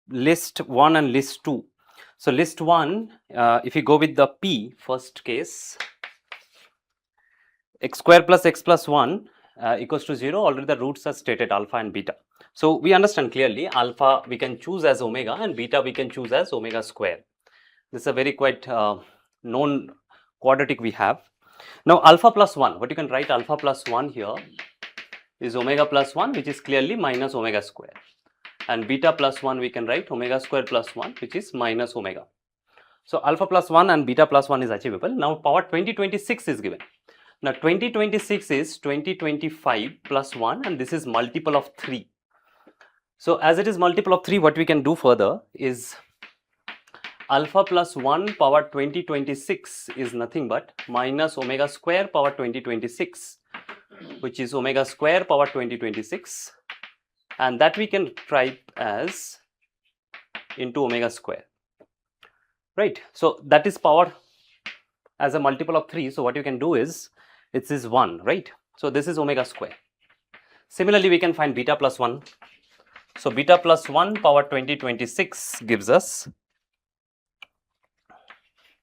list 1 and list 2. So list 1, if you go with the P first case, x square plus x plus 1 equals to 0, already the roots are stated alpha and beta. So we understand clearly alpha we can choose as omega and beta we can choose as omega square. This is a very quite known quadratic we have. Now alpha plus 1, what you can write alpha plus 1 here is omega plus 1, which is clearly minus omega square, and beta plus 1 we can write omega square plus 1, which is minus omega. So alpha plus 1 and beta plus 1 is achievable. Now power 2026 is given. Now 2026 is 2025 plus 1, and this is multiple of 3. So as it is multiple of 3, what we can do further is alpha plus 1 power 2026 is nothing but minus omega square power 2026, which is omega square power 2026, and that we can write as into omega square, right? So that is power as a multiple of 3. So what you can do is, it is 1, right? So this is omega square. Similarly, we can find beta plus 1. So beta plus 1 power 2026 gives us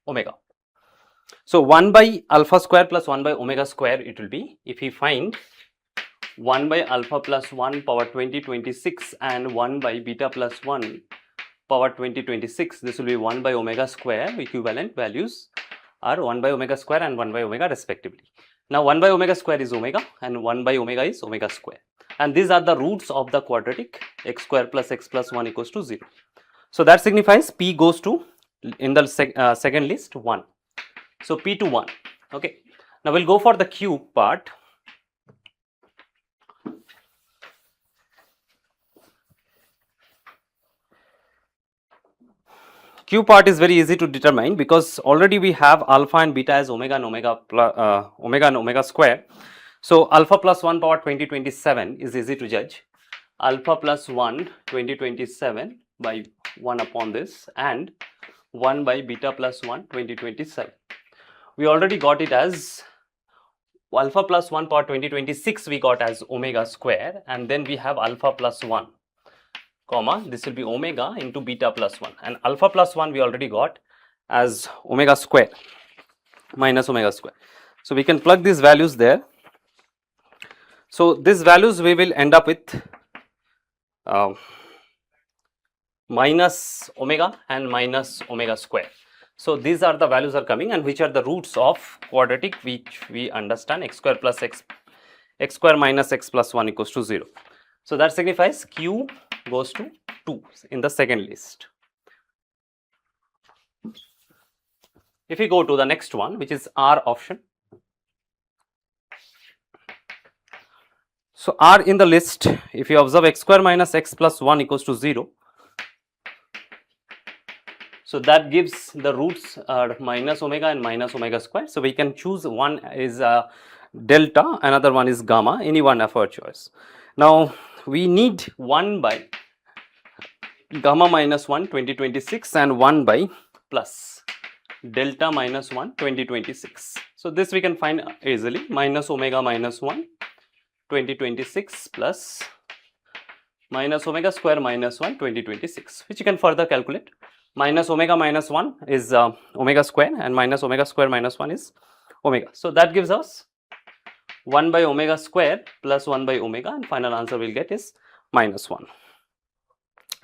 omega. So 1 by alpha square plus 1 by omega square it will be. If we find 1 by alpha plus 1 power 2026 and 1 by beta plus 1 power 2026, this will be 1 by omega square. Equivalent values are 1 by omega square and 1 by omega respectively. Now 1 by omega square is omega and 1 by omega is omega square, and these are the roots of the quadratic x square plus x plus 1 equals to 0. So that signifies P goes to, in the second list, 1. So P to 1. Okay. Now we'll go for the Q part. Q part is very easy to determine because already we have alpha and beta as omega and omega square. So alpha plus 1 power 2027 is easy to judge. Alpha plus 1 2027 by 1 upon this, and 1 by beta plus 1 2027. We already got it as alpha plus 1 power 2026 we got as omega square, and then we have alpha plus 1 comma, this will be omega into beta plus 1, and alpha plus 1 we already got as omega square minus omega square. So we can plug these values there. So these values we will end up with minus omega and minus omega square. So these are the values are coming, and which are the roots of quadratic which we understand x square plus x square minus x plus 1 equals to 0. So that signifies Q goes to 2 in the second list. If we go to the next one, which is R option. So R in the list, if you observe x square minus x plus 1 equals to 0. So that gives the roots are minus omega and minus omega square. So we can choose, one is delta, another one is gamma, any one of our choice. Now we need 1 by gamma minus 1 2026 and 1 by plus delta minus 1 2026. So this we can find easily, minus omega minus 1 2026 plus minus omega square minus 1 2026, which you can further calculate. Minus omega minus 1 is omega square, and minus omega square minus 1 is omega. So that gives us 1 by omega square plus 1 by omega, and final answer we'll get is minus 1.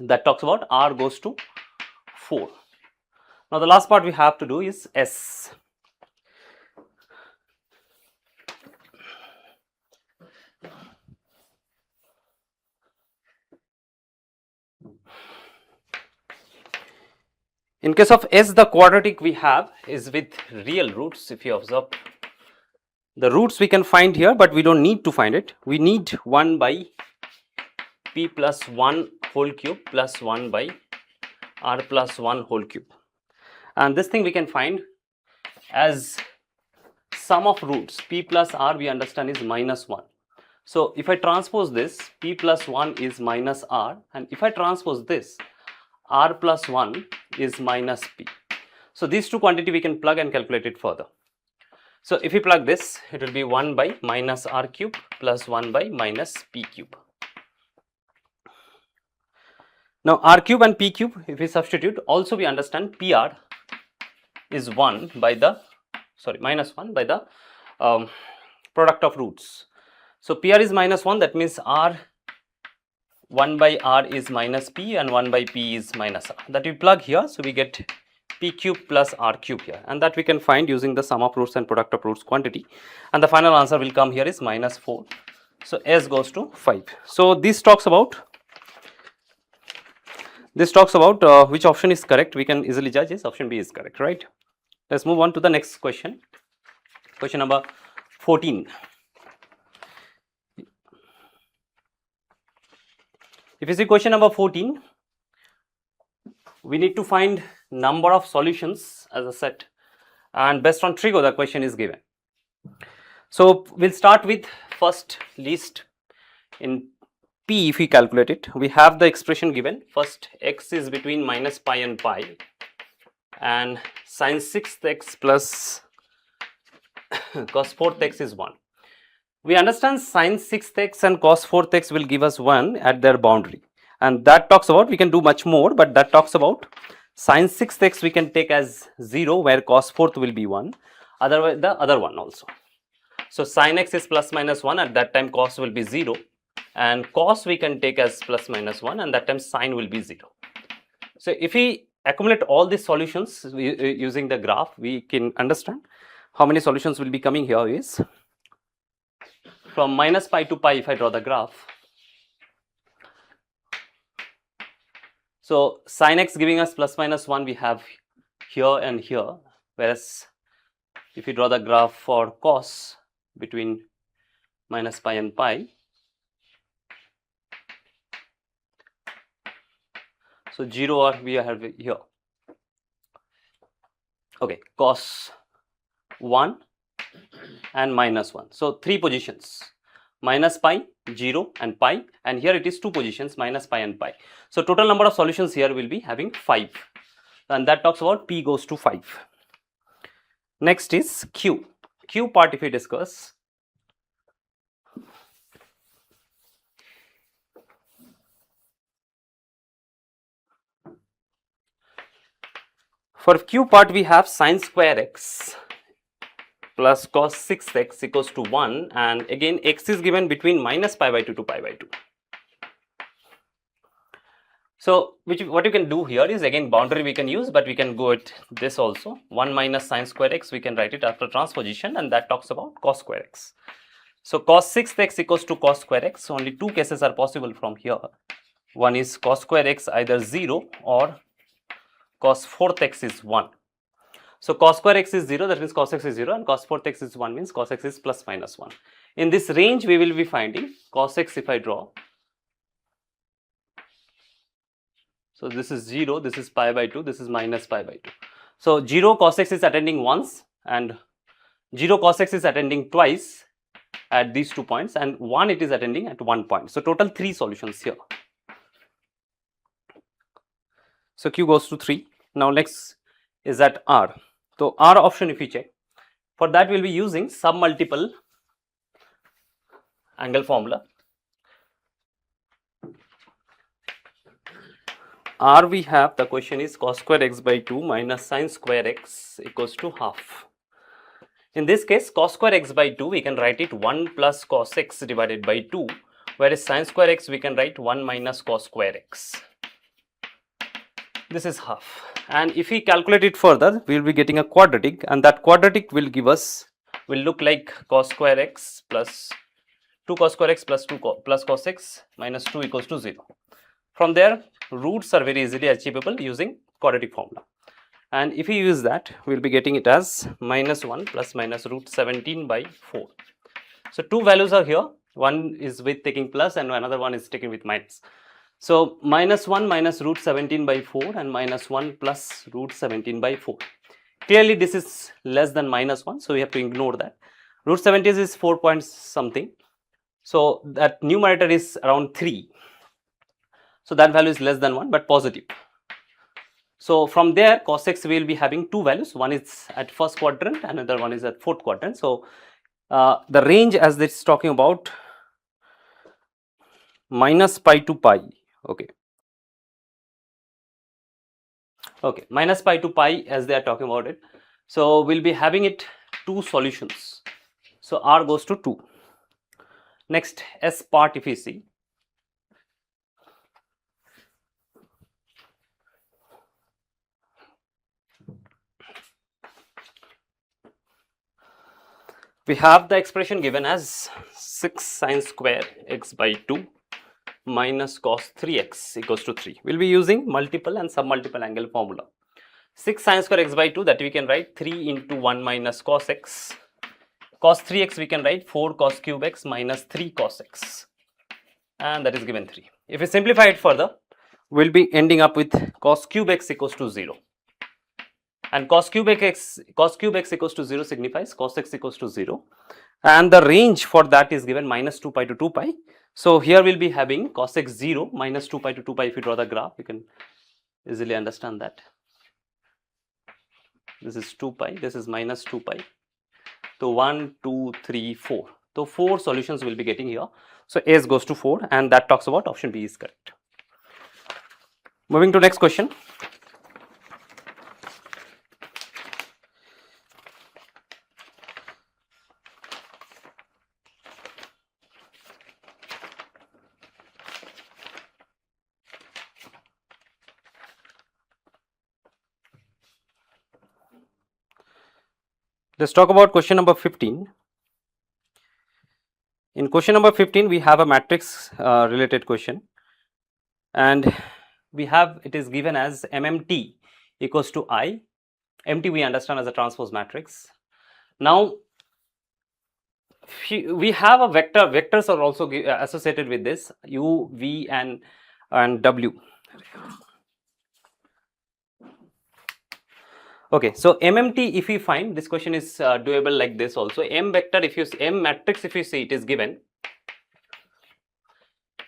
That talks about R goes to 4. Now the last part we have to do is S. In case of S, the quadratic we have is with real roots. If you observe, the roots we can find here, but we don't need to find it. We need 1 by P plus 1 whole cube plus 1 by R plus 1 whole cube. And this thing we can find as sum of roots. P plus R we understand is minus 1. So if I transpose this, P plus 1 is minus R, and if I transpose this, R plus 1 is minus P. So these two quantity we can plug and calculate it further. So if we plug this, it will be 1 by minus R cube plus 1 by minus P cube. Now r cube and p cube, if we substitute, also we understand pr is 1 by the, sorry, minus 1 by the product of roots. So pr is minus 1, that means r 1 by r is minus p and 1 by p is minus r. That we plug here, so we get p cube plus r cube here, and that we can find using the sum of roots and product of roots quantity, and the final answer will come here is minus 4. So s goes to 5. So this talks about which option is correct. We can easily judge is option B is correct, right? Let's move on to the next question. Question number 14. If you see question number 14, we need to find number of solutions as a set, and based on trigo the question is given. So we'll start with first least. In p, if we calculate it, we have the expression given. First, x is between minus pi and pi, and sin 6th x plus cos 4th x is 1. We understand sin 6th x and cos 4th x will give us 1 at their boundary, and that talks about, we can do much more, but that talks about sin 6th x we can take as 0, where cos 4th will be 1, otherwise the other one also. So sin x is plus minus 1, at that time cos will be 0, and cos we can take as plus minus 1, and that time sin will be 0. So if we accumulate all these solutions using the graph, we can understand how many solutions will be coming here is from minus pi to pi. If I draw the graph, so sin x giving us plus minus 1 we have here and here, whereas if you draw the graph for cos between minus pi and pi, so 0 or we have here, okay, cos 1 and minus 1. So 3 positions, minus pi, 0 and pi, and here it is 2 positions, minus pi and pi. So total number of solutions here will be having 5, and that talks about p goes to 5. Next is q. Q part if we discuss, for q part we have sin square x plus cos 6x equals to 1, and again x is given between minus pi by 2 to pi by 2. So what you can do here is, again boundary we can use, but we can go at this also. 1 minus sin square x we can write it after transposition, and that talks about cos square x. So cos 6x equals to cos square x. Only 2 cases are possible from here. One is cos square x either 0 or cos 4th x is 1. So cos square x is 0, that means cos x is 0, and cos 4th x is 1 means cos x is plus minus 1. In this range we will be finding cos x. If I draw, so this is 0, this is pi by 2, this is minus pi by 2. So 0 cos x is attending once, and 0 cos x is attending twice at these 2 points, and 1 it is attending at 1 point. So total 3 solutions here. So q goes to 3. Now next is at r. So r option if we check, for that we will be using submultiple angle formula. R we have, the question is cos square x by 2 minus sin square x equals to half. In this case, cos square x by 2 we can write it 1 plus cos x divided by 2, whereas sin square x we can write 1 minus cos square x. This is half, and if we calculate it further we will be getting a quadratic, and that quadratic will give us, will look like cos square x plus 2 cos square x plus 2 plus cos x minus 2 equals to 0. From there roots are very easily achievable using quadratic formula, and if we use that we will be getting it as minus 1 plus minus root 17 by 4. So 2 values are here, one is with taking plus and another one is taken with minus. So minus 1 minus root 17 by 4 and minus 1 plus root 17 by 4. Clearly this is less than minus 1, so we have to ignore that. Root 17 is 4 point something, so that numerator is around 3. So that value is less than 1 but positive. So from there cos x we will be having 2 values, one is at first quadrant, another one is at fourth quadrant. So the range as this is talking about minus pi to pi, okay, Okay, minus pi to pi as they are talking about it. So we'll be having it two solutions. So r goes to 2. Next s part if we see, we have the expression given as 6 sine square x by 2 minus cos 3x equals to 3. We'll be using multiple and submultiple angle formula. 6 sine square x by 2, that we can write 3 into 1 minus cos x. Cos 3x we can write 4 cos cube x minus 3 cos x, and that is given 3. If we simplify it further, we'll be ending up with cos cube x equals to 0. And cos cube x equals to 0 signifies cos x equals to 0. And the range for that is given minus 2 pi to 2 pi. So here we'll be having cos x 0 minus 2 pi to 2 pi. If you draw the graph, you can easily understand that. This is 2 pi, this is minus 2 pi. So 1, 2, 3, 4. So 4 solutions will be getting here. So S goes to 4, and that talks about option B is correct. Moving to next question. Let's talk about question number 15. In question number 15, we have a matrix related question, and we have, it is given as MMT equals to I. MT we understand as a transpose matrix. Now we have a vector, vectors are also associated with this, U, V and W. Okay, so MMT, if we find, this question is doable like this also. M vector, if you M matrix, if you see, it is given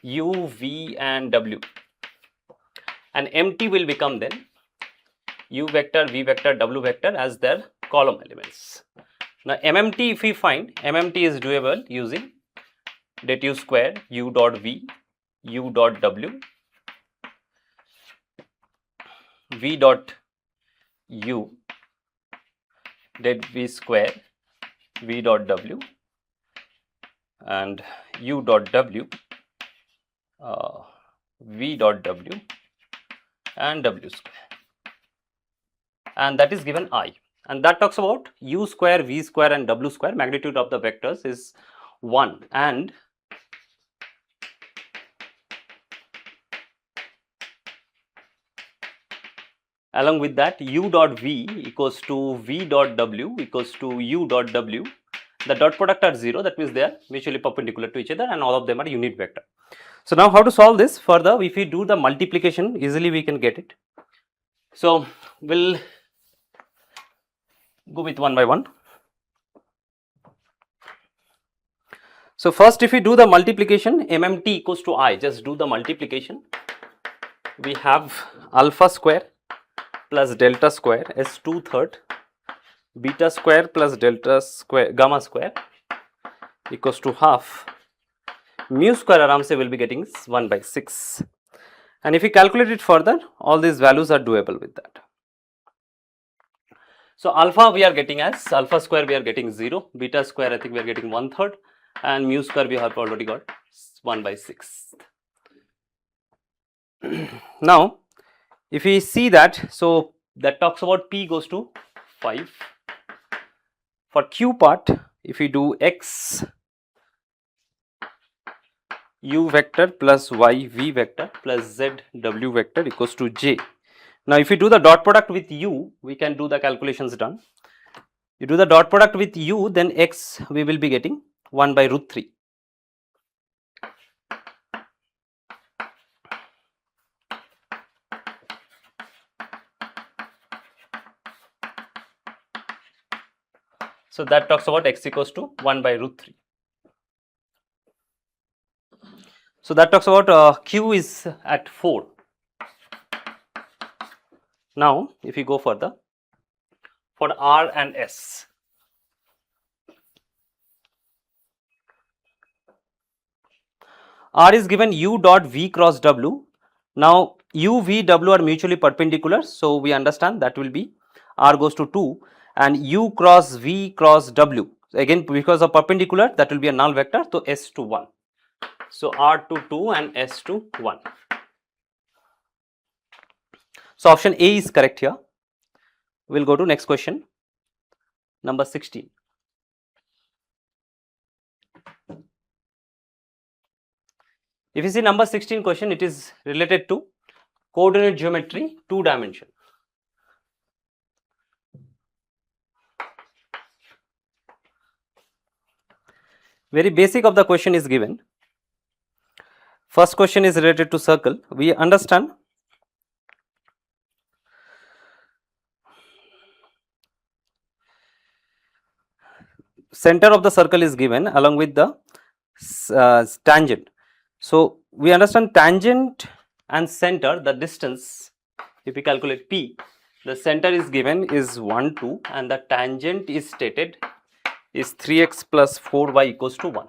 U, V and W, and MT will become then U vector, V vector, W vector as their column elements. Now MMT, if we find, MMT is doable using det U square U dot V, U dot W, V dot U, det V square V dot W, and U dot W, V dot W and W square, and that is given I, and that talks about U square, V square and W square. Magnitude of the vectors is 1, and along with that U dot V equals to V dot W equals to U dot W. The dot product are 0, that means they are mutually perpendicular to each other and all of them are unit vector. So now how to solve this further? If we do the multiplication, easily we can get it. So we'll go with one by one. So first, if we do the multiplication, MMT equals to I, just do the multiplication. We have alpha square plus delta square is 2/3, beta square plus delta square, gamma square equals to half. Mu square aram se will be getting 1 by 6. And if we calculate it further, all these values are doable with that. So alpha we are getting as, alpha square we are getting 0, beta square I think we are getting 1/3, and mu square we have already got 1 by 6. Now if we see that, so that talks about P goes to 5. For Q part, if we do X U vector plus Y V vector plus Z W vector equals to J. Now if we do the dot product with U, we can do the calculations done. You do the dot product with U, then X we will be getting 1 by root 3. So that talks about X equals to 1 by root 3. So that talks about Q is at 4. Now if we go further, for R and S, R is given U dot V cross W. Now U, V, W are mutually perpendicular, so we understand that will be R goes to 2 and U cross V cross W. Again, because of perpendicular, that will be a null vector, so S to 1. So R to 2 and S to 1. So option A is correct here. We'll go to next question, number 16. If you see number 16 question, it is related to coordinate geometry, 2 dimension. Very basic of the question is given. First question is related to circle. We understand center of the circle is given along with the tangent. So we understand tangent and center, the distance, if we calculate P, the center is given is 1, 2 and the tangent is stated is 3x plus 4y equals to 1.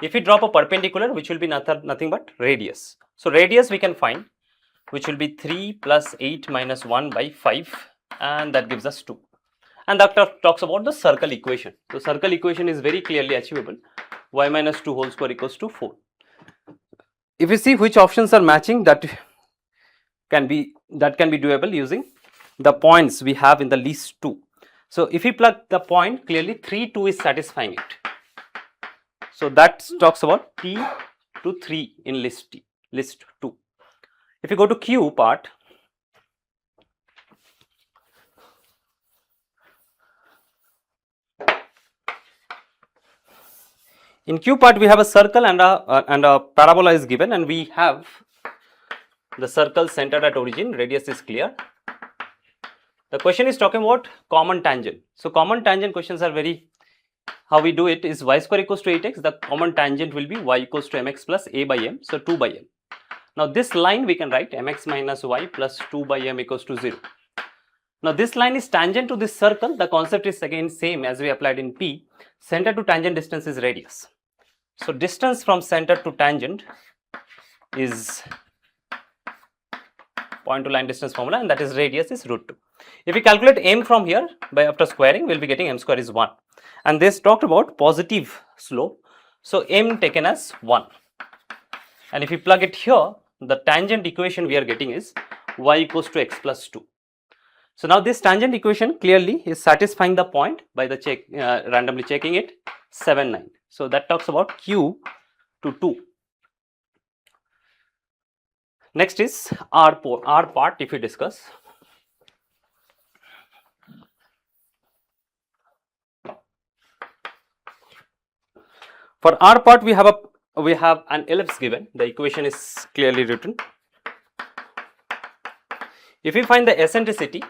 If we drop a perpendicular, which will be nothing but radius. So radius we can find, which will be 3 plus 8 minus 1 by 5 and that gives us 2. And that talks about the circle equation. So circle equation is very clearly achievable. Y minus 2 whole square equals to 4. If you see which options are matching, that can be doable using the points we have in the list 2. So if we plug the point, clearly 3, 2 is satisfying it. So that talks about P to 3 in list 2. If you go to Q part, in Q part we have a circle and a parabola is given, and we have the circle centered at origin, radius is clear. The question is talking about common tangent. So common tangent questions are very, how we do it is y square equals to 8x, the common tangent will be y equals to mx plus a by m, so 2 by m. Now this line we can write mx minus y plus 2 by m equals to 0. Now this line is tangent to this circle, the concept is again same as we applied in P, center to tangent distance is radius. So distance from center to tangent is point to line distance formula, and that is radius is root 2. If we calculate m from here, by after squaring we will be getting m square is 1, and this talked about positive slope, so m taken as 1, and if we plug it here, the tangent equation we are getting is y equals to x plus 2. So now this tangent equation clearly is satisfying the point by the randomly checking it 7, 9. So that talks about Q to 2. Next is R part if we discuss. For R part we have an ellipse given, the equation is clearly written. If we find the eccentricity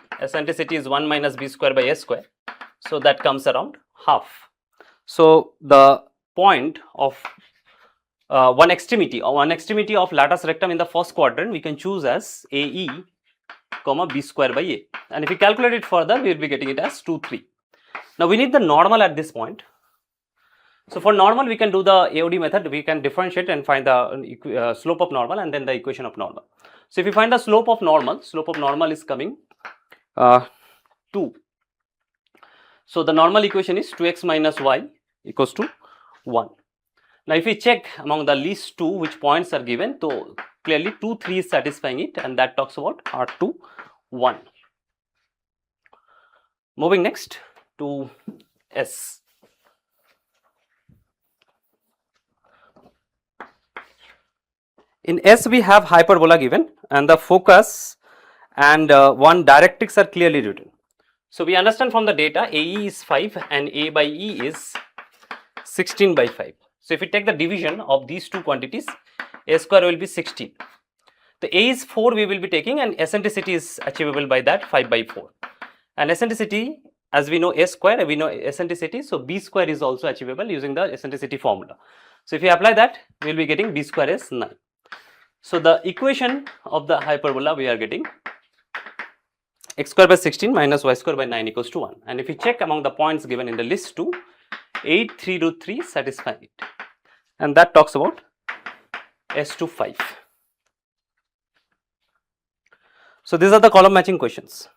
is 1 minus b square by s square, so that comes around half. So the point of one extremity of latus rectum in the first quadrant we can choose as AE comma b square by a, and if we calculate it further we will be getting it as 2, 3. Now we need the normal at this point. So for normal we can do the AOD method, we can differentiate and find the slope of normal and then the equation of normal. So if you find the slope of normal is coming 2. So the normal equation is 2x minus y equals to 1. Now if we check among the least 2 which points are given, so clearly 2, 3 is satisfying it, and that talks about R2, 1. Moving next to S. In S we have hyperbola given, and the focus and one directrix are clearly written. So we understand from the data AE is 5 and A by E is 16 by 5. So if we take the division of these two quantities, A square will be 16. The A is 4 we will be taking, and eccentricity is achievable by that 5 by 4. And eccentricity, as we know A square, we know eccentricity, so B square is also achievable using the eccentricity formula. So if you apply that, we will be getting B square is 9. So the equation of the hyperbola we are getting x square by 16 minus y square by 9 equals to 1. And if we check among the points given in the list 2, 8, 3, root 3 satisfy it. And that talks about S to 5. So these are the column matching questions.